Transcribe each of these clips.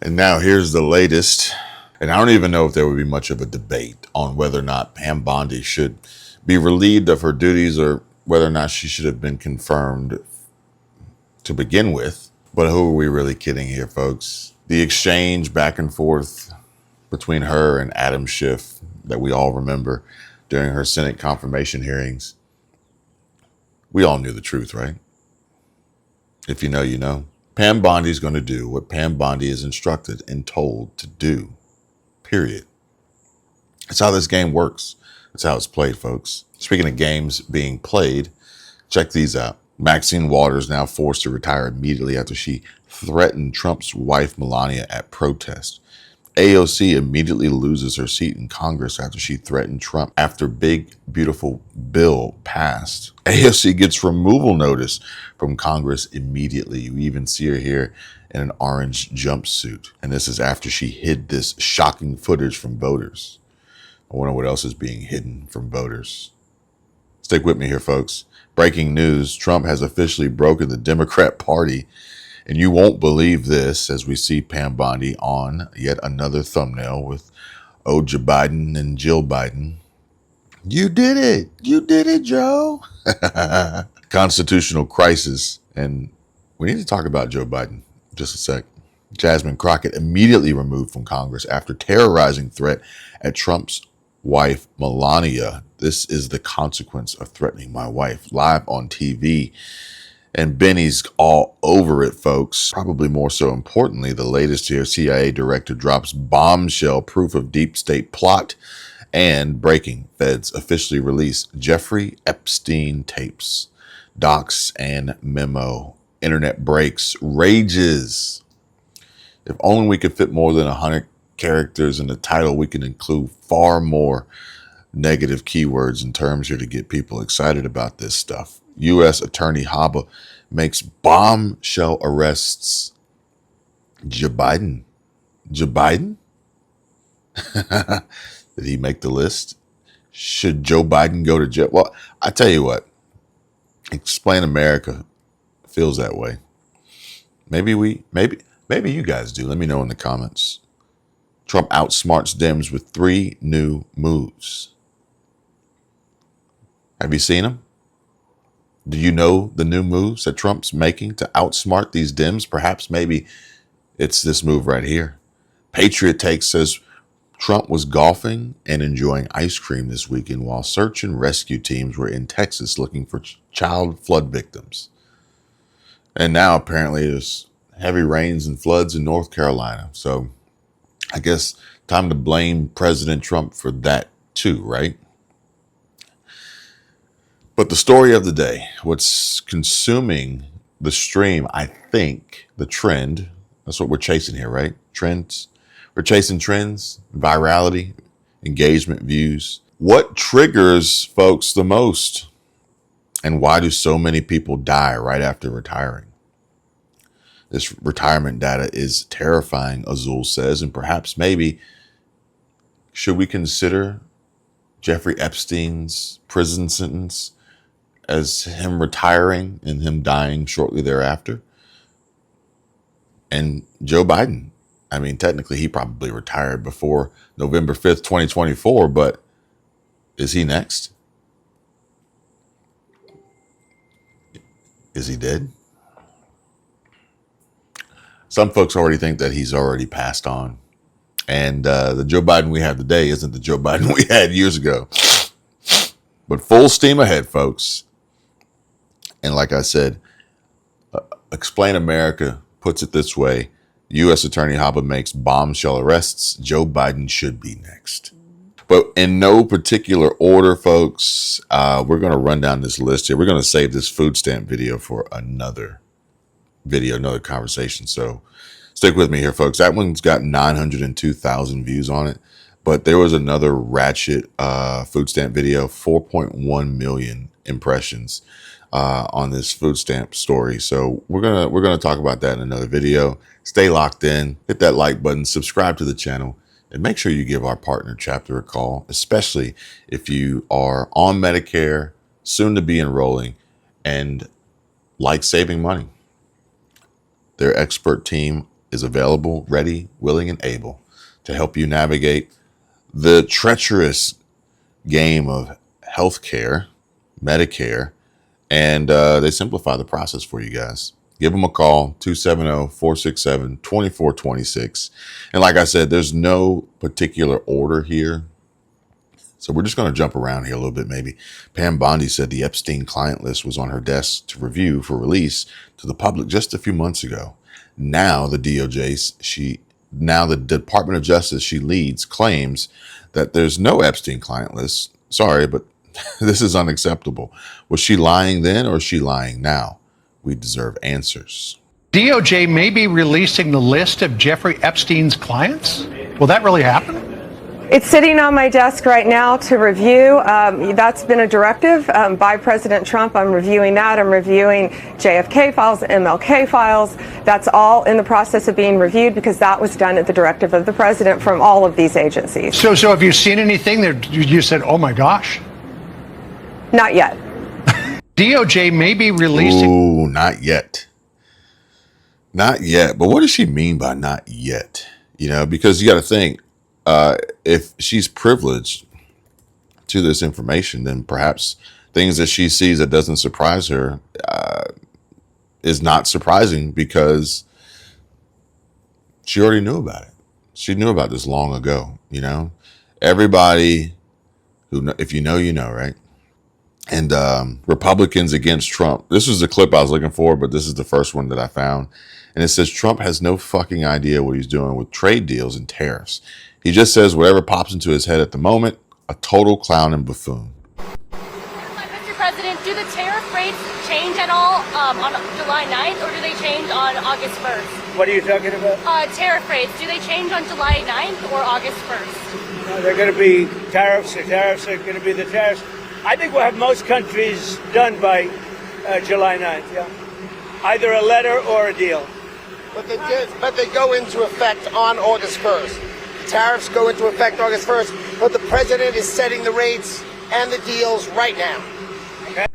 And now here's the latest. And I don't even know if there would be much of a debate on whether or not Pam Bondi should be relieved of her duties or whether or not she should have been confirmed to begin with. But who are we really kidding here, folks? The exchange back and forth between her and Adam Schiff that we all remember during her Senate confirmation hearings. We all knew the truth, right? If you know, you know. Pam Bondi is going to do what Pam Bondi is instructed and told to do. Period. That's how this game works. That's how it's played, folks. Speaking of games being played, check these out. Maxine Waters now forced to retire immediately after she threatened Trump's wife, Melania, at protest. AOC immediately loses her seat in Congress after she threatened Trump after big, beautiful bill passed. AOC gets removal notice from Congress immediately. You even see her here in an orange jumpsuit. And this is after she hid this shocking footage from voters. I wonder what else is being hidden from voters. Stick with me here, folks. Breaking news, Trump has officially broken the Democrat Party. And you won't believe this as we see Pam Bondi on yet another thumbnail with Joe Biden and Jill Biden. You did it. You did it, Joe. Constitutional crisis. And we need to talk about Joe Biden. Just a sec. Jasmine Crockett immediately removed from Congress after terrorizing threat at Trump's wife, Melania. This is the consequence of threatening my wife live on TV. And Benny's all over it, folks. Probably more so importantly, the latest here, CIA director drops bombshell proof of deep state plot. And breaking, feds officially release Jeffrey Epstein tapes, docs, and memo. Internet breaks, rages. If only we could fit more than 100 characters in the title, we can include far more negative keywords and terms here to get people excited about this stuff. U.S. Attorney Haba makes bombshell arrests. Joe Biden. Joe Biden? Did he make the list? Should Joe Biden go to jail? Well, I tell you what. Explain America feels that way. Maybe you guys do. Let me know in the comments. Trump outsmarts Dems with 3 new moves. Have you seen them? Do you know the new moves that Trump's making to outsmart these Dems? Perhaps maybe it's this move right here. Patriot Take says Trump was golfing and enjoying ice cream this weekend while search and rescue teams were in Texas looking for child flood victims. And now apparently there's heavy rains and floods in North Carolina. So I guess time to blame President Trump for that too, right? But the story of the day, what's consuming the stream, I think, the trend, that's what we're chasing here, right? Trends. We're chasing trends, virality, engagement, views. What triggers folks the most? And why do so many people die right after retiring? This retirement data is terrifying, Azul says, and perhaps maybe should we consider Jeffrey Epstein's prison sentence as him retiring and him dying shortly thereafter? And Joe Biden, I mean, technically he probably retired before November 5th, 2024, but is he next? Is he dead? Some folks already think that he's already passed on. And the Joe Biden we have today isn't the Joe Biden we had years ago. But full steam ahead, folks. And like I said, Explain America puts it this way. U.S. Attorney Haba makes bombshell arrests. Joe Biden should be next. But in no particular order, folks, we're going to run down this list here. We're going to save this food stamp video for another video, another conversation. So stick with me here, folks. That one's got 902,000 views on it. But there was another ratchet food stamp video, 4.1 million impressions on this food stamp story. So we're gonna talk about that in another video. Stay locked in, hit that like button, subscribe to the channel, and make sure you give our partner chapter a call, especially if you are on Medicare, soon to be enrolling, and like saving money. Their expert team is available, ready, willing, and able to help you navigate the treacherous game of healthcare, Medicare, and they simplify the process for you guys. Give them a call, 270-467-2426. And like I said, there's no particular order here. So we're just going to jump around here a little bit maybe. Pam Bondi said the Epstein client list was on her desk to review for release to the public just a few months ago. Now the the Department of Justice she leads claims that there's no Epstein client list. Sorry, but this is unacceptable. Was she lying then or is she lying now? We deserve answers. DOJ may be releasing the list of Jeffrey Epstein's clients? Will that really happen? It's sitting on my desk right now to review. That's been a directive by President Trump. I'm reviewing that. I'm reviewing JFK files, MLK files. That's all in the process of being reviewed because that was done at the directive of the president from all of these agencies. So have you seen anything that you said, oh my gosh? Not yet. DOJ may be releasing. Ooh, not yet. Not yet. But what does she mean by not yet? You know, because you got to think, if she's privileged to this information, then perhaps things that she sees that doesn't surprise her is not surprising because she already knew about it. She knew about this long ago, you know. Everybody who, if you know, you know, right? And Republicans against Trump. This was the clip I was looking for, but this is the first one that I found. And it says Trump has no fucking idea what he's doing with trade deals and tariffs. He just says whatever pops into his head at the moment, a total clown and buffoon. Mr. President, do the tariff rates change at all on July 9th, or do they change on August 1st? What are you talking about? Tariff rates, do they change on July 9th or August 1st? No, they're going to be tariffs. The tariffs are going to be the tariffs. I think we'll have most countries done by July 9th, yeah. Either a letter or a deal. But they go into effect on August 1st. Tariffs go into effect August 1st, but the president is setting the rates and the deals right now. Okay.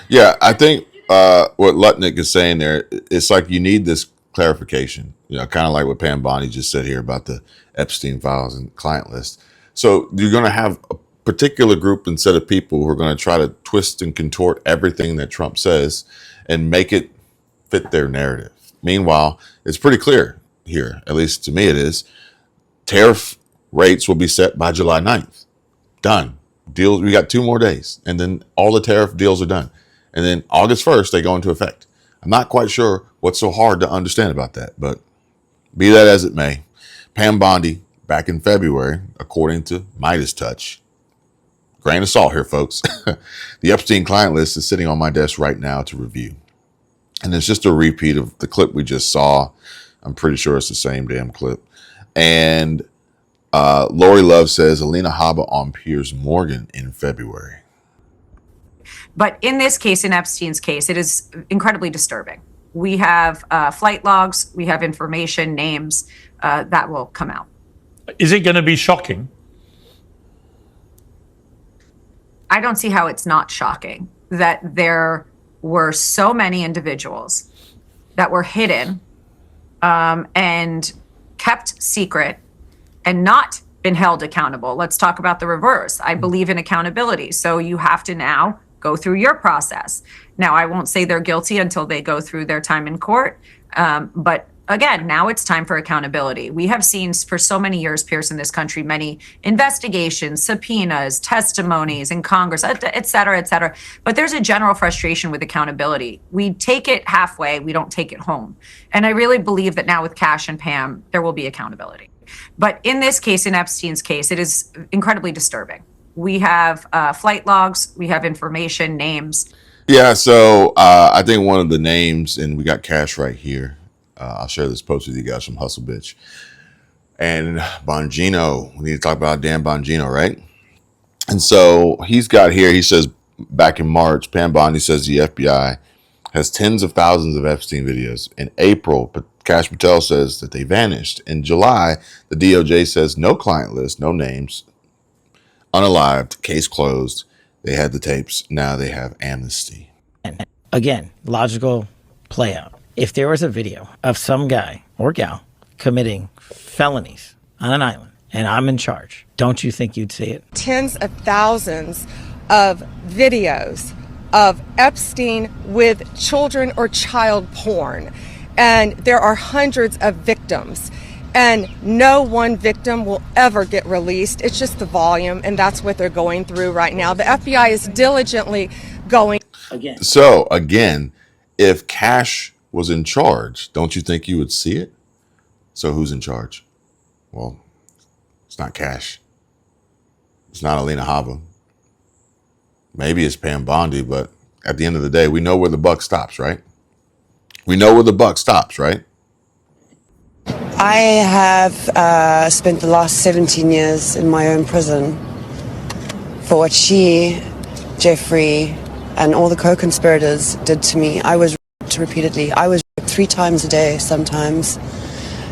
Yeah, I think what Lutnick is saying there, it's like you need this clarification, you know, kind of like what Pam Bondi just said here about the Epstein files and client list. So you're going to have a particular group and set of people who are going to try to twist and contort everything that Trump says and make it fit their narrative. Meanwhile, it's pretty clear here, at least to me it is, tariff rates will be set by July 9th. Done. Deals. We got 2 more days and then all the tariff deals are done. And then August 1st, they go into effect. I'm not quite sure what's so hard to understand about that, but be that as it may, Pam Bondi, back in February, according to Midas Touch, grain of salt here, folks, the Epstein client list is sitting on my desk right now to review. And it's just a repeat of the clip we just saw. I'm pretty sure it's the same damn clip. And Lori Love says Alina Habba on Piers Morgan in February. But in this case, in Epstein's case, it is incredibly disturbing. We have flight logs, we have information, names that will come out. Is it going to be shocking? I don't see how it's not shocking that there were so many individuals that were hidden and kept secret and not been held accountable. Let's talk about the reverse. I believe in accountability. So you have to now go through your process. Now, I won't say they're guilty until they go through their time in court. But again, now it's time for accountability. We have seen for so many years, Pierce, in this country, many investigations, subpoenas, testimonies in Congress, et cetera, et cetera. But there's a general frustration with accountability. We take it halfway, we don't take it home. And I really believe that now with Cash and Pam, there will be accountability. But in this case, in Epstein's case, it is incredibly disturbing. We have flight logs, we have information, names. Yeah, so I think one of the names, and we got Cash right here. I'll share this post with you guys from Hustle Bitch. And Bongino, we need to talk about Dan Bongino, right? And so he's got here, he says back in March, Pam Bondi says the FBI has tens of thousands of Epstein videos. In April, Cash Patel says that they vanished. In July, the DOJ says no client list, no names, unalived, case closed. They had the tapes. Now they have amnesty. Again, logical play out. If there was a video of some guy or gal committing felonies on an island and I'm in charge, don't you think you'd see it? Tens of thousands of videos of Epstein with children or child porn. And there are hundreds of victims. And no one victim will ever get released. It's just the volume, and that's what they're going through right now. The FBI is diligently going. So, again, if Cash was in charge, don't you think you would see it? So who's in charge? Well, it's not Cash. It's not Alina Hava. Maybe it's Pam Bondi, but at the end of the day, we know where the buck stops, right? We know where the buck stops, right? I have spent the last 17 years in my own prison for what she, Jeffrey, and all the co-conspirators did to me. I was raped repeatedly. I was raped 3 times a day sometimes.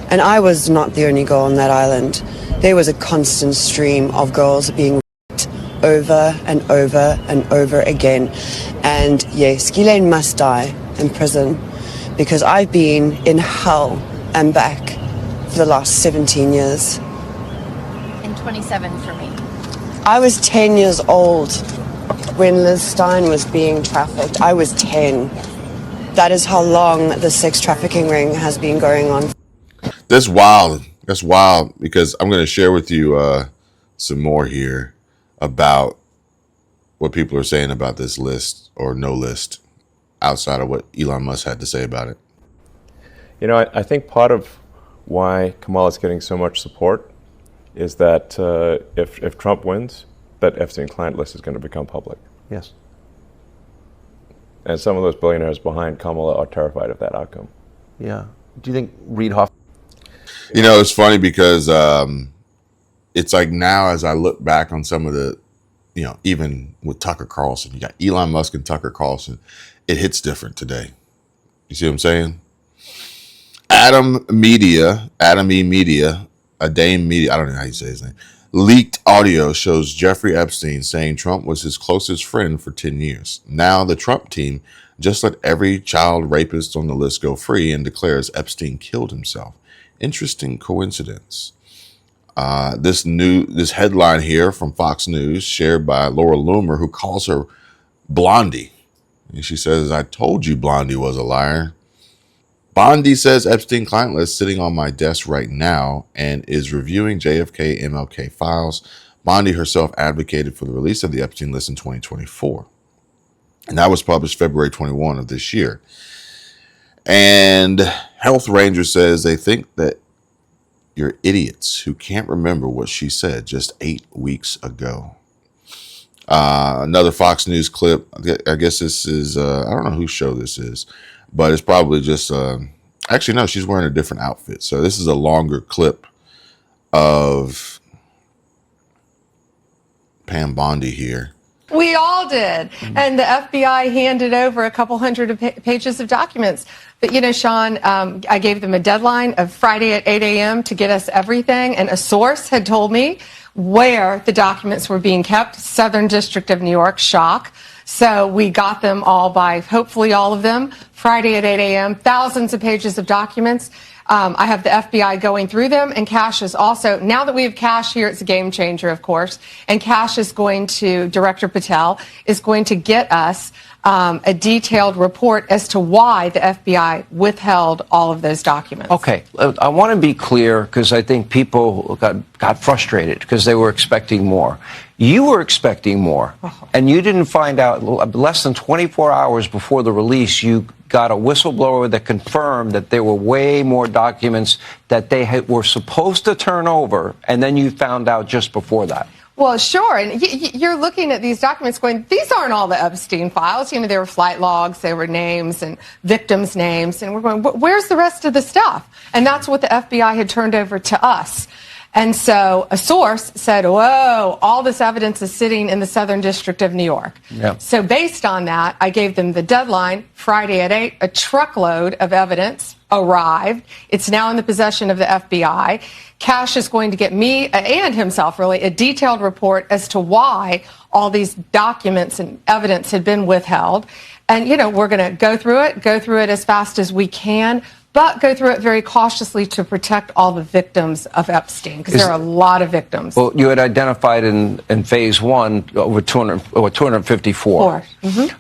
And I was not the only girl on that island. There was a constant stream of girls being raped over and over and over again. And yes, Ghislaine must die in prison because I've been in hell and back for the last 17 years. And 27 for me. I was 10 years old when Liz Stein was being trafficked. I was 10. That is how long the sex trafficking ring has been going on. That's wild. That's wild because I'm going to share with you some more here about what people are saying about this list or no list outside of what Elon Musk had to say about it. You know, I think part of why Kamala's getting so much support is that if Trump wins, that Epstein client list is going to become public. Yes. And some of those billionaires behind Kamala are terrified of that outcome. Yeah. Do you think Reid Hoffman? You know, it's funny because it's like now as I look back on some of the, you know, even with Tucker Carlson, you got Elon Musk and Tucker Carlson, it hits different today. You see what I'm saying? Adam E. Media, I don't know how you say his name, leaked audio shows Jeffrey Epstein saying Trump was his closest friend for 10 years. Now the Trump team just let every child rapist on the list go free and declares Epstein killed himself. Interesting coincidence. This headline here from Fox News shared by Laura Loomer, who calls her Blondi. And she says, I told you Blondi was a liar. Bondi says Epstein client list sitting on my desk right now and is reviewing JFK MLK files. Bondi herself advocated for the release of the Epstein list in 2024. And that was published February 21 of this year. And Health Ranger says they think that you're idiots who can't remember what she said just 8 weeks ago. Another Fox News clip. I guess this is, I don't know whose show this is, but it's probably just, actually, no, she's wearing a different outfit. So this is a longer clip of Pam Bondi here. We all did. And the FBI handed over a couple hundred pages of documents. But, you know, Sean, I gave them a deadline of Friday at 8 a.m. to get us everything. And a source had told me where the documents were being kept. Southern District of New York, shock. So we got them all by, hopefully all of them, Friday at 8 a.m., thousands of pages of documents. I have the FBI going through them, and Cash is also, now that we have Cash here, it's a game changer, of course, and Cash is going to, Director Patel, is going to get us a detailed report as to why the FBI withheld all of those documents. Okay, I want to be clear because I think people got frustrated because they were expecting more. You were expecting more, and you didn't find out less than 24 hours before the release. You got a whistleblower that confirmed that there were way more documents that they were supposed to turn over, and then you found out just before that. Well, sure. And you're looking at these documents going, these aren't all the Epstein files. You know, there were flight logs, there were names and victims' names. And we're going, where's the rest of the stuff? And that's what the FBI had turned over to us. And so a source said, whoa, all this evidence is sitting in the Southern District of New York. Yep. So based on that, I gave them the deadline, Friday at 8, a truckload of evidence arrived. It's now in the possession of the FBI. Cash is going to get me and himself, really, a detailed report as to why all these documents and evidence had been withheld. And, you know, we're going to go through it as fast as we can. but go through it very cautiously to protect all the victims of Epstein, because there are a lot of victims. Well, you had identified in phase one over 254.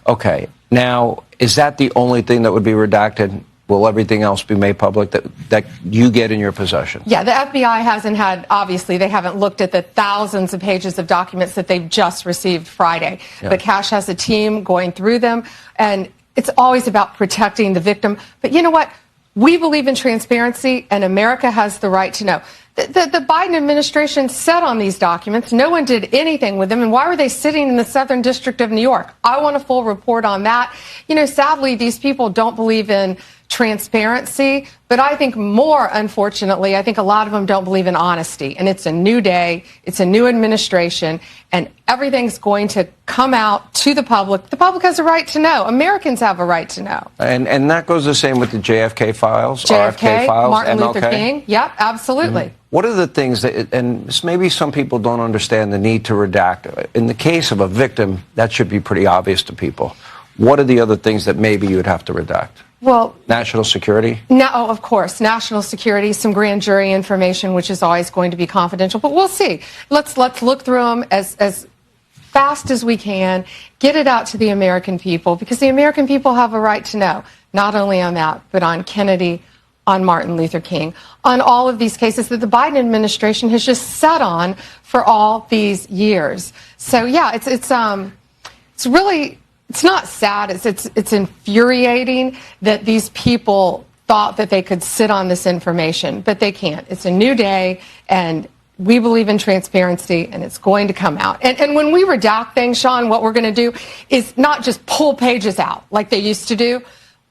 Okay. Now, is that the only thing that would be redacted? Will everything else be made public that you get in your possession? Yeah, the FBI hasn't had, obviously, they haven't looked at the thousands of pages of documents that they've just received Friday. Yeah. But Cash has a team going through them, and it's always about protecting the victim. But you know what? We believe in transparency, and America has the right to know. The Biden administration sat on these documents. No one did anything with them. And why were they sitting in the Southern District of New York? I want a full report on that. You know, sadly, these people don't believe in transparency, but I think more, unfortunately, I think a lot of them don't believe in honesty. And it's a new day, it's a new administration, and everything's going to come out to the public. The public has a right to know. Americans have a right to know. And that goes the same with the JFK files, JFK, RFK files, Martin MLK? Luther King. Yep, absolutely. What are the things that, and maybe some people don't understand the need to redact. In the case of a victim, that should be pretty obvious to people. What are the other things that maybe you would have to redact? Well, national security? No, of course, national security, some grand jury information, which is always going to be confidential. But we'll see. Let's look through them as fast as we can, get it out to the American people, because the American people have a right to know, not only on that, but on Kennedy, on Martin Luther King, on all of these cases that the Biden administration has just sat on for all these years. So yeah, it's really. It's not sad. It's infuriating that these people thought that they could sit on this information, but they can't. It's a new day, and we believe in transparency, and it's going to come out. And when we redact things, Sean, what we're going to do is not just pull pages out like they used to do.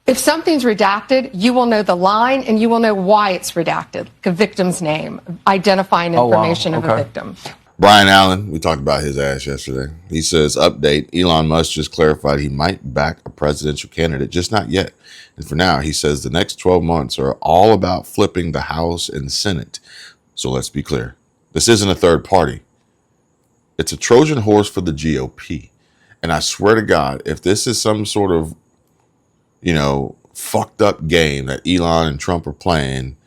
If something's redacted, you will know the line, and you will know why it's redacted, like a victim's name, identifying information of a victim. Brian Allen, we talked about his ass yesterday. He says, update, Elon Musk just clarified he might back a presidential candidate, just not yet. And for now, he says the next 12 months are all about flipping the House and Senate. So let's be clear. This isn't a third party. It's a Trojan horse for the GOP. And I swear to God, if this is some sort of, fucked up game that Elon and Trump are playing,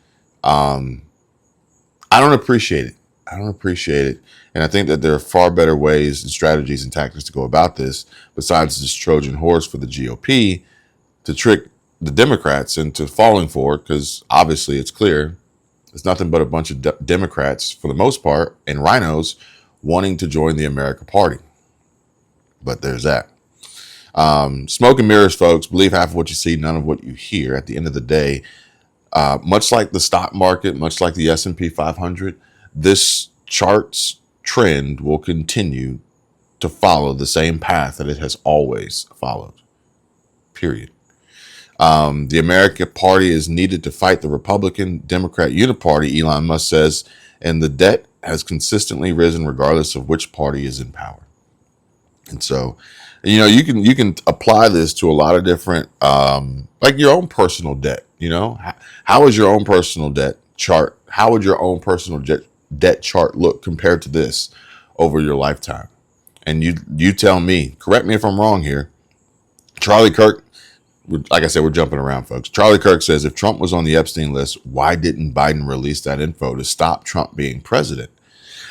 I don't appreciate it. And I think that there are far better ways and strategies and tactics to go about this besides this Trojan horse for the GOP to trick the Democrats into falling for it, because obviously it's clear it's nothing but a bunch of Democrats, for the most part, and rhinos wanting to join the America Party. But there's that. Smoke and mirrors, folks. Believe half of what you see, none of what you hear. At the end of the day, much like the stock market, much like the S&P 500, this chart's trend will continue to follow the same path that it has always followed. Period. The American Party is needed to fight the Republican Democrat uniparty, Elon Musk says, and the debt has consistently risen regardless of which party is in power. And so, you can apply this to a lot of different, like your own personal debt. How is your own personal debt chart? How would your own personal debt chart look compared to this over your lifetime? And you tell me, correct me if I'm wrong here. Charlie Kirk, like I said, we're jumping around, folks. Charlie Kirk says, if Trump was on the Epstein list, why didn't Biden release that info to stop Trump being president?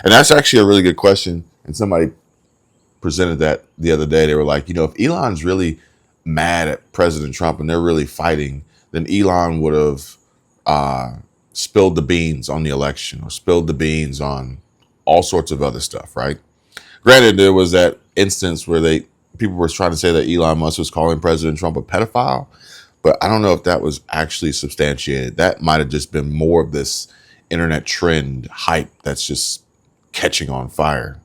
And that's actually a really good question. And somebody presented that the other day. They were like, if Elon's really mad at President Trump and they're really fighting, then Elon would have spilled the beans on the election or spilled the beans on all sorts of other stuff, right? Granted, there was that instance where people were trying to say that Elon Musk was calling President Trump a pedophile, but I don't know if that was actually substantiated. That might have just been more of this internet trend hype that's just catching on fire,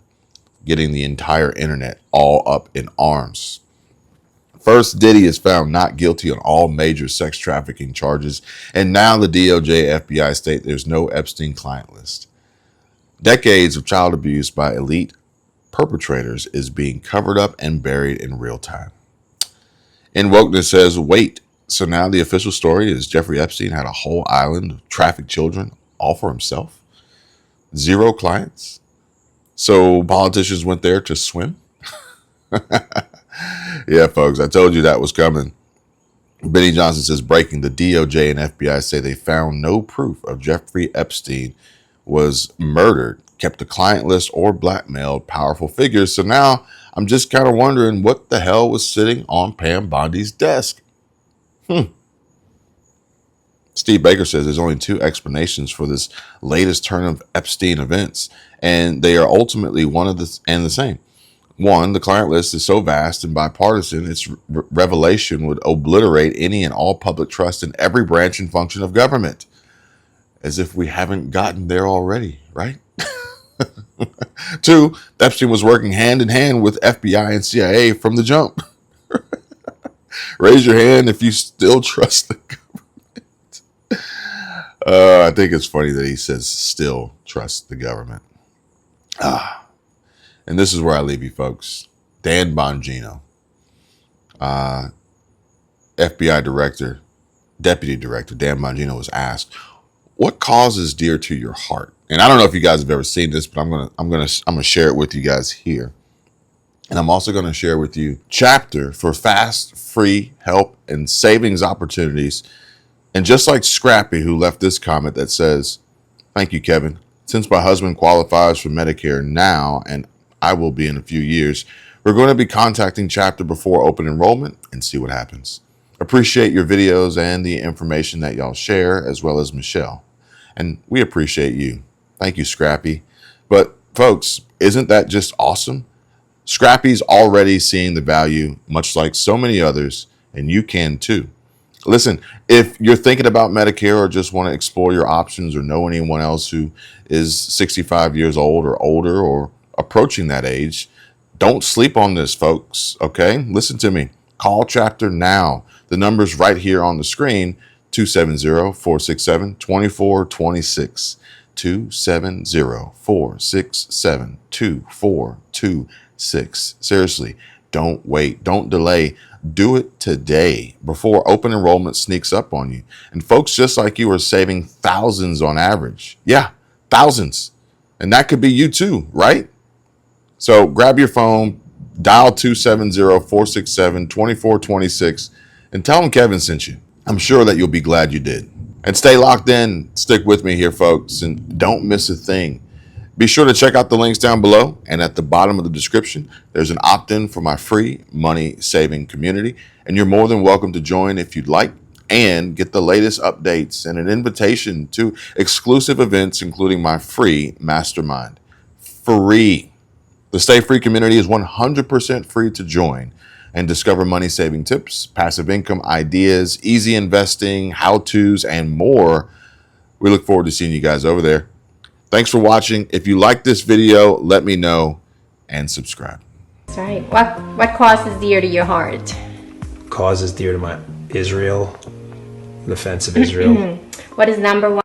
getting the entire internet all up in arms. First, Diddy is found not guilty on all major sex trafficking charges, and now the DOJ, FBI state there's no Epstein client list. Decades of child abuse by elite perpetrators is being covered up and buried in real time. And Wokeness says, wait, so now the official story is Jeffrey Epstein had a whole island of trafficked children all for himself? 0 clients? So politicians went there to swim? Yeah, folks, I told you that was coming. Benny Johnson says, breaking, the DOJ and FBI say they found no proof of Jeffrey Epstein was murdered, kept a client list, or blackmailed powerful figures. So now I'm just kind of wondering what the hell was sitting on Pam Bondi's desk. Steve Baker says there's only two explanations for this latest turn of Epstein events, and they are ultimately one of the same. One, the client list is so vast and bipartisan, its revelation would obliterate any and all public trust in every branch and function of government. As if we haven't gotten there already, right? Two, Epstein was working hand in hand with FBI and CIA from the jump. Raise your hand if you still trust the government. I think it's funny that he says still trust the government. And this is where I leave you, folks. Dan Bongino, FBI director, deputy director Dan Bongino was asked, "What cause is dear to your heart?" And I don't know if you guys have ever seen this, but I'm gonna share it with you guys here. And I'm also gonna share with you chapter for fast, free help and savings opportunities. And just like Scrappy, who left this comment that says, "Thank you, Kevin. Since my husband qualifies for Medicare now, and I will be in a few years, we're going to be contacting Chapter before open enrollment and see what happens. Appreciate your videos and the information that y'all share, as well as Michelle. And we appreciate you. Thank you, Scrappy." But folks, isn't that just awesome? Scrappy's already seeing the value, much like so many others, and you can too. Listen, if you're thinking about Medicare or just want to explore your options or know anyone else who is 65 years old or older or approaching that age, don't sleep on this, folks, okay? Listen to me. Call Chapter now. The number's right here on the screen, 270-467-2426. 270-467-2426. Seriously, don't wait. Don't delay. Do it today before open enrollment sneaks up on you. And folks just like you are saving thousands on average. Yeah, thousands. And that could be you too, right? So grab your phone, dial 270-467-2426, and tell them Kevin sent you. I'm sure that you'll be glad you did. And stay locked in. Stick with me here, folks, and don't miss a thing. Be sure to check out the links down below, and at the bottom of the description, there's an opt-in for my free money-saving community, and you're more than welcome to join if you'd like and get the latest updates and an invitation to exclusive events, including my free mastermind. Free. The Stay Free community is 100% free to join and discover money-saving tips, passive income ideas, easy investing, how-tos, and more. We look forward to seeing you guys over there. Thanks for watching. If you like this video, let me know and subscribe. That's right. What cause is dear to your heart? Cause is dear to my Israel, the defense of Israel. What is number one?